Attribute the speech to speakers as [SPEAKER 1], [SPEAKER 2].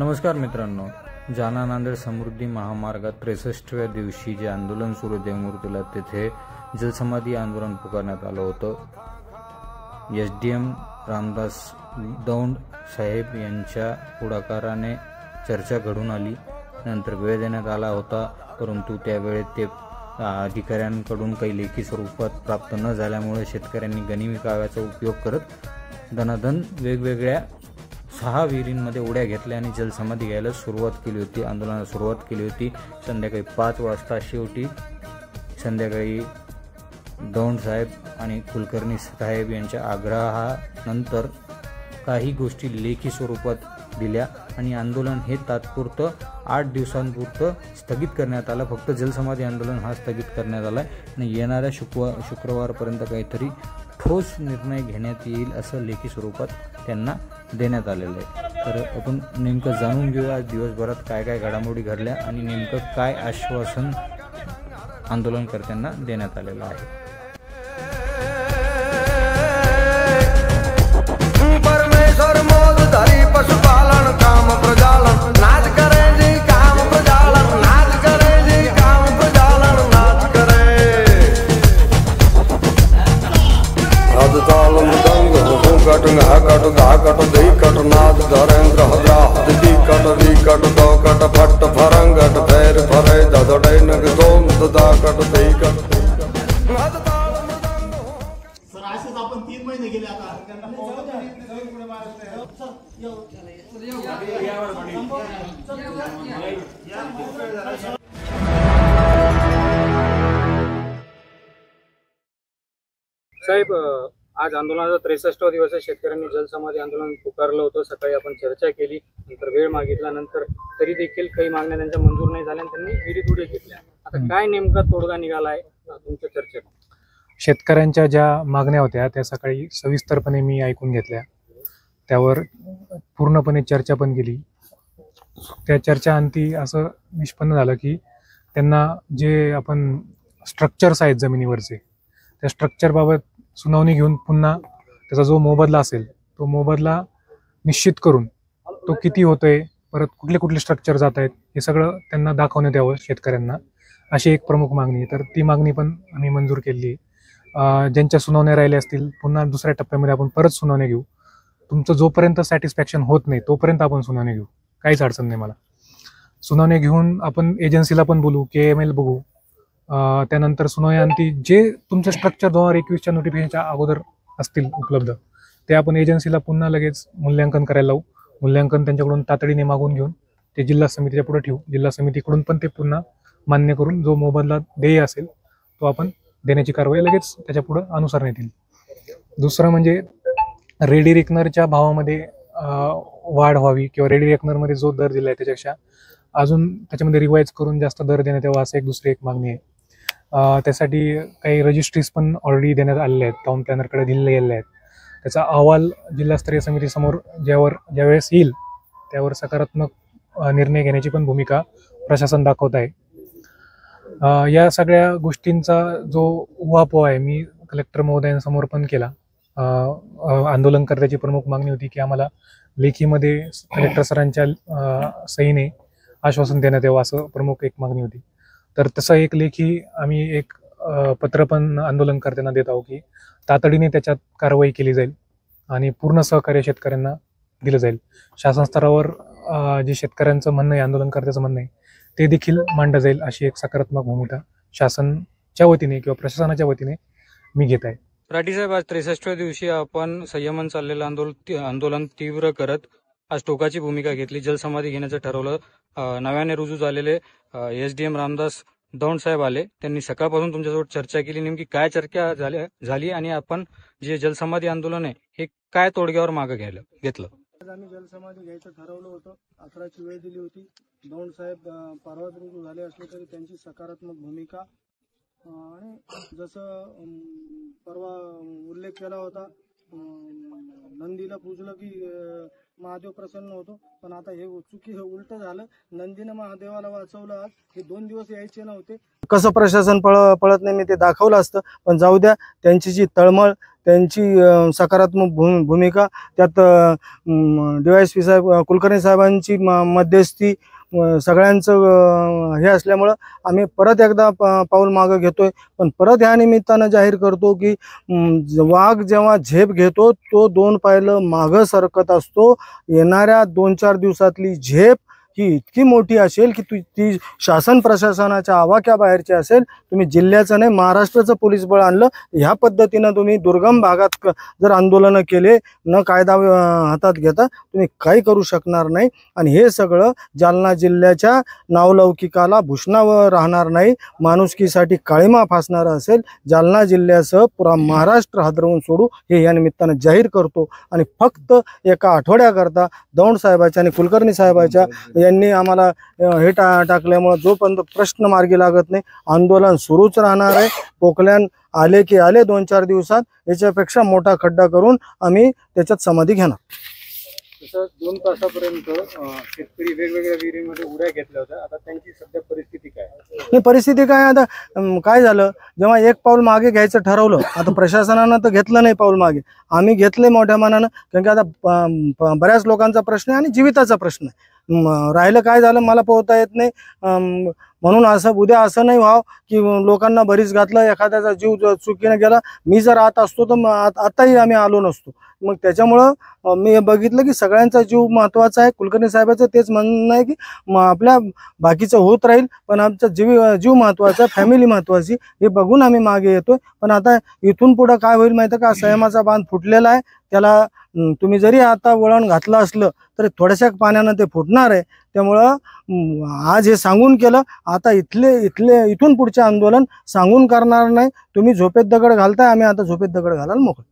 [SPEAKER 1] नमस्कार मित्रांनो, जालना नांदेड समृद्धी महामार्गात 63व्या दिवशी जे आंदोलन सुरू देवमूर्तीला तेथे जलसमाधी आंदोलन पुकारण्यात आलं होतं। एसडीएम रामदास दौंड साहेब यांच्या पुढाकाराने चर्चा घडून आली। नंतर वेळ देण्यात आला होता, परंतु त्यावेळेत ते अधिकाऱ्यांकडून काही लेखी स्वरूपात प्राप्त न झाल्यामुळे शेतकऱ्यांनी गनिमी काव्याचा उपयोग करत दनादन वेगवेगळ्या 6 विहिरींमध्ये उड्या घेतल्या आणि जलसमाधी घ्यायला सुरुवात केली होती। आंदोलनाला सुरुवात केली होती संध्याकाळी 5 वाजता। शेवटी संध्याकाळी दौंड साहेब आणि कुलकर्णी साहेब यांच्या आग्रहानंतर काही गोष्टी लेखी स्वरूपात दिल्या आणि आंदोलन हे तात्पुरतं 8 दिवसांपुरतं स्थगित करण्यात आलं। फक्त जलसमाधी आंदोलन हा स्थगित करण्यात आला आणि येणाऱ्या शुक्रवारपर्यंत काहीतरी ठोस निर्णय घेण्यात येईल असं लेखी स्वरूपात त्यांना देण्यात आलेलं आहे। तर आपण नेमकं जाणून घेऊया आज दिवसभरात काय काय घडामोडी घडल्या आणि नेमकं काय आश्वासन आंदोलनकर्त्यांना देण्यात आलेलं आहे।
[SPEAKER 2] परमेश्वर मोदधारी पशुपालन काम प्रजालन नाच करे जी काम प्रजालन नाच करे जी काम प्रजालन नाच करे आद ताल मृदंग कट घाकट घाकट दही कट नाद धरेंद्र हद्रा दी कट दो कट फट फरंगट फेर फरे ददड़े नग दोम ददा कट दही कट
[SPEAKER 3] सर असेच आपण 3 महिने गेले आता
[SPEAKER 4] साहेब, आज आंदोलनाचा 63वा दिवस आहे। शेतकऱ्यांनी जलसमाधी आंदोलन पुकारलं होतं। सकाळी आपण चर्चा केली, नंतर वेळ मागितला, नंतर तरी देखील काही मागण्या त्यांच्या मंजूर नाही झाल्या आणि त्यांनी विहिरीत उड्या घेतल्या। आता काय नेमका तोडगा निघालाय तुमच्या चर्चेत?
[SPEAKER 5] शेतकऱ्यांच्या ज्या मागण्या होत्या त्या सकाळी सविस्तरपणे मी ऐकून घेतल्या, त्यावर पूर्णपणे चर्चा पण केली। त्या चर्चाअंती असं निष्पन्न झालं की त्यांना जे आपण स्ट्रक्चर्स आहेत जमिनीवरचे, त्या स्ट्रक्चरबाबत सुनावणी घेऊन पुन्हा त्याचा जो मोबदला असेल तो मोबदला निश्चित करून तो किती होतोय, परत कुठले कुठले स्ट्रक्चर जात आहेत, हे सगळं त्यांना दाखवण्यात यावं शेतकऱ्यांना, अशी एक प्रमुख मागणी आहे। तर ती मागणी पण आम्ही मंजूर केली आहे। ज्यांच्या सुनावण्या राहिल्या असतील पुन्हा दुसऱ्या टप्प्यामध्ये आपण परत सुनावण्या घेऊ। तुमचं जोपर्यंत सॅटिस्फॅक्शन होत नाही तोपर्यंत आपण सुनावण्या घेऊ, काहीच अडचण नाही मला। सुनावण्या घेऊन आपण एजन्सीला पण बोलू, KML बघू, त्यानंतर सुनावण्यांती जे तुमचं स्ट्रक्चर 2021च्या नोटिफिकेशनच्या अगोदर असतील उपलब्ध ते आपण एजन्सीला पुन्हा लगेच मूल्यांकन करायला लावू। मूल्यांकन त्यांच्याकडून तातडीने मागून घेऊन ते जिल्हा समितीच्या पुढे ठेवू। जिल्हा समितीकडून पण ते पुन्हा मान्य करून जो मोबदला देय असेल तो आपण देण्याची कारवाई लगेच त्याच्या पुढे अनुसरण्यात येईल। दुसरं म्हणजे रेडी रेकनरच्या भावामध्ये वाढ व्हावी किंवा रेडी रेकनरमध्ये जो दर दिला आहे त्याच्यापेक्षा अजून त्याच्यामध्ये रिवाईज करून जास्त दर देण्यात यावा, असं दुसरी एक मागणी आहे। त्यासाठी काही रजिस्ट्रीज पण ऑलरेडी देण्यात आलेले आहेत, टाउन प्लॅनरकडे दिलेले गेलेले आहेत। त्याचा अहवाल जिल्हास्तरीय समितीसमोर ज्यावेळेस येईल त्यावर सकारात्मक निर्णय घेण्याची पण भूमिका प्रशासन दाखवत आहे। या सगळ्या गोष्टींचा जो उहापोह आहे मी कलेक्टर महोदयांसमोर पण केला। आंदोलनकर्त्याची प्रमुख मागणी होती की आम्हाला लेखीमध्ये कलेक्टर सरांच्या सहीने आश्वासन देण्यात यावं, असं प्रमुख एक मागणी होती। तर तसं एक लेखी आम्ही एक पत्र पण आंदोलनकर्त्यांना देत आहोत की तातडीने त्याच्यात कारवाई केली जाईल आणि पूर्ण सहकार्य शेतकऱ्यांना दिलं जाईल। शासन स्तरावर जे शेतकऱ्यांचं म्हणणं आहे, आंदोलनकर्त्याचं म्हणणं आहे, ते देखील मांडलं जाईल, अशी एक सकारात्मक भूमिका शासनाच्या वतीने किंवा प्रशासनाच्या वतीने मी घेत आहे।
[SPEAKER 4] राठी साहेब, आज 63व्या दिवशी आपण संयमन चाललेलं आंदोलन तीव्र करत आज टोकाची भूमिका घेतली, जलसमाधी घेण्याचं ठरवलं। नव्याने रुजू झालेले SDM रामदास दौंड साहेब आले, त्यांनी सकाळपासून तुमच्यासोबत चर्चा केली। नेमकी काय चर्चा झाली आणि आपण जे जलसमाधी आंदोलन आहे हे काय तोडग्यावर मागे घेतलं?
[SPEAKER 6] आम्ही जलसमाधी घ्यायचं ठरवलं होतं, 11ची वेळ दिली होती। दौंड साहेब परवाच रुजू झाले असले तरी त्यांची सकारात्मक भूमिका आणि जसं परवा उल्लेख केला होता, नंदीला पूजलं की महादेव प्रसन्न होतो, पण आता हे उलट झालं। नंदीनं महादेवाला वाचवलं आज, हे 2 दिवस यायचे नव्हते। कसं प्रशासन पळत नाही मी ते दाखवलं असतं, पण जाऊ द्या। त्यांची जी तळमळ त्यांची सकारात्मक भूमिका, त्यात DYSP साहेब कुलकर्णी साहेबांची मध्यस्थी, सगळ्यांचं हे असल्यामुळं आम्ही परत एकदा पाऊल मागं घेतोय. पण परत ह्या निमित्तानं जाहीर करतो की वाघ जेव्हा झेप घेतो तो 2 पायलं मागं सरकत असतो. येणाऱ्या 2-4 दिवसातली झेप ही इतकी मोठी असेल की ती शासन प्रशासनाच्या आवाक्याबाहेरची असेल. तुम्ही जिल्ह्याचं नाही महाराष्ट्राचं पोलीस बळ आणलं, ह्या पद्धतीनं तुम्ही दुर्गम भागात जर आंदोलनं केले न कायदा हातात घेता तुम्ही काही करू शकणार नाही. आणि हे सगळं जालना जिल्ह्याच्या नावलौकिकाला भूषणावर राहणार नाही, माणुसकीसाठी काळीमा फासणारं असेल. जालना जिल्ह्यासह पुरा महाराष्ट्र हादरवून सोडू हे या निमित्तानं जाहीर करतो. आणि फक्त एका आठवड्याकरता दौंड साहेबाच्या आणि कुलकर्णी साहेबाच्या यांनी आम्हाला हे टाकल्यामुळे जोपर्यंत प्रश्न मार्गी लागत नाही आंदोलन सुरूच राहणार आहे. पोकल्यान आले की आले 2-4 दिवसात, याच्यापेक्षा मोठा खड्डा करून आम्ही त्याच्यात समाधी घेणार.
[SPEAKER 5] तसं 2 तासापर्यंत शेतकरी वेगवेगळ्या विहिरींमध्ये उड्या घेतल्या होत्या. आता त्यांची सध्या परिस्थिती काय?
[SPEAKER 6] ही परिस्थिती काय, आता काय झालं, जेव्हा एक पाऊल मागे घ्यायचं ठरवलं, आता प्रशासनानं तर घेतलं नाही पाऊल मागे, आम्ही घेतले मोठ्या मनानं. कारण की आता बऱ्याच लोकांचा प्रश्न आहे आणि जीविताचा प्रश्न आहे. राहिलं काय झालं मला पोहता येत नाही, म्हणून असं उद्या असं नाही व्हावं की लोकांना बरीच घातलं, एखाद्याचा जीव चुकीने गेला. मी जर आत असतो तर आताही आम्ही आलो नसतो. मग त्याच्यामुळं मी बघितलं की सगळ्यांचा जीव महत्त्वाचा आहे. कुलकर्णी साहेबाचं तेच म्हणणं आहे की आपल्या बाकीचं होत राहील पण आमचा जीव महत्त्वाचा, फॅमिली महत्त्वाची, हे बघून आम्ही मागे येतोय. पण आता इथून पुढं काय होईल माहिती का, संयमाचा बांध फुटलेला आहे. त्याला तुम्ही जरी आता वळण घातलं असलं तरी थोड्याशा पाण्यानं ते फुटणार आहे. त्यामुळं आज हे सांगून केलं, आता इथून पुढचे आंदोलन सांगून करणार नाही. तुम्ही झोपेत दगड घालताय, आम्ही आता झोपेत दगड घालायला मोकळे.